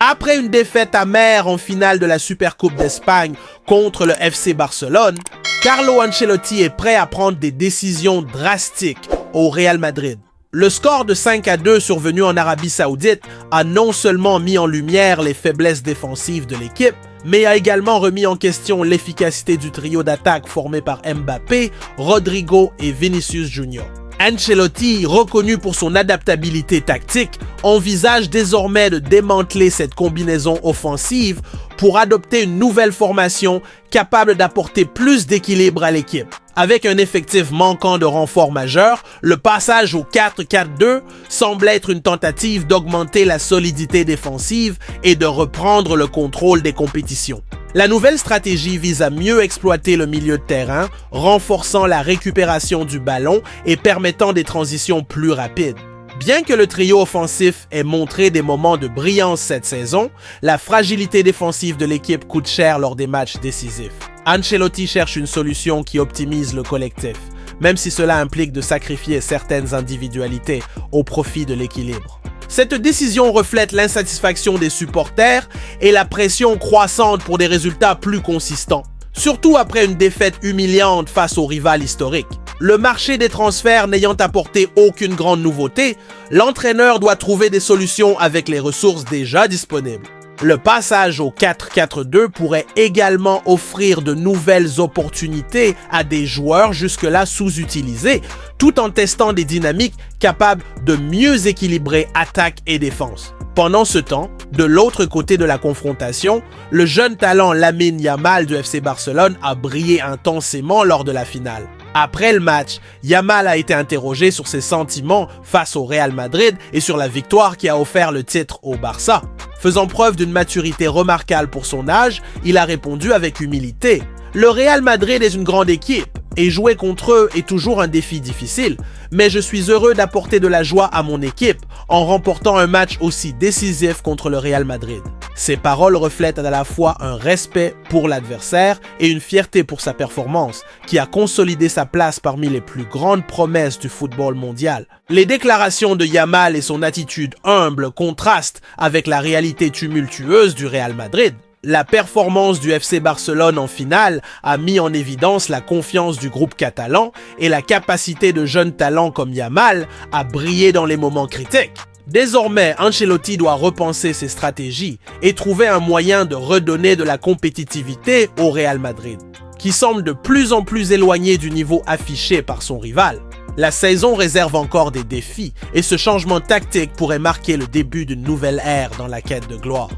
Après une défaite amère en finale de la Supercoupe d'Espagne contre le FC Barcelone, Carlo Ancelotti est prêt à prendre des décisions drastiques au Real Madrid. Le score de 5-2 survenu en Arabie Saoudite a non seulement mis en lumière les faiblesses défensives de l'équipe, mais a également remis en question l'efficacité du trio d'attaque formé par Mbappé, Rodrigo et Vinicius Junior. Ancelotti, reconnu pour son adaptabilité tactique, envisage désormais de démanteler cette combinaison offensive pour adopter une nouvelle formation capable d'apporter plus d'équilibre à l'équipe. Avec un effectif manquant de renfort majeur, le passage au 4-4-2 semble être une tentative d'augmenter la solidité défensive et de reprendre le contrôle des compétitions. La nouvelle stratégie vise à mieux exploiter le milieu de terrain, renforçant la récupération du ballon et permettant des transitions plus rapides. Bien que le trio offensif ait montré des moments de brillance cette saison, la fragilité défensive de l'équipe coûte cher lors des matchs décisifs. Ancelotti cherche une solution qui optimise le collectif, même si cela implique de sacrifier certaines individualités au profit de l'équilibre. Cette décision reflète l'insatisfaction des supporters et la pression croissante pour des résultats plus consistants, surtout après une défaite humiliante face au rival historique. Le marché des transferts n'ayant apporté aucune grande nouveauté, l'entraîneur doit trouver des solutions avec les ressources déjà disponibles. Le passage au 4-4-2 pourrait également offrir de nouvelles opportunités à des joueurs jusque-là sous-utilisés, tout en testant des dynamiques capables de mieux équilibrer attaque et défense. Pendant ce temps, de l'autre côté de la confrontation, le jeune talent Lamine Yamal du FC Barcelone a brillé intensément lors de la finale. Après le match, Yamal a été interrogé sur ses sentiments face au Real Madrid et sur la victoire qui a offert le titre au Barça. Faisant preuve d'une maturité remarquable pour son âge, il a répondu avec humilité. Le Real Madrid est une grande équipe et jouer contre eux est toujours un défi difficile, mais je suis heureux d'apporter de la joie à mon équipe en remportant un match aussi décisif contre le Real Madrid. Ces paroles reflètent à la fois un respect pour l'adversaire et une fierté pour sa performance, qui a consolidé sa place parmi les plus grandes promesses du football mondial. Les déclarations de Yamal et son attitude humble contrastent avec la réalité tumultueuse du Real Madrid. La performance du FC Barcelone en finale a mis en évidence la confiance du groupe catalan et la capacité de jeunes talents comme Yamal à briller dans les moments critiques. Désormais, Ancelotti doit repenser ses stratégies et trouver un moyen de redonner de la compétitivité au Real Madrid, qui semble de plus en plus éloigné du niveau affiché par son rival. La saison réserve encore des défis et ce changement tactique pourrait marquer le début d'une nouvelle ère dans la quête de gloire.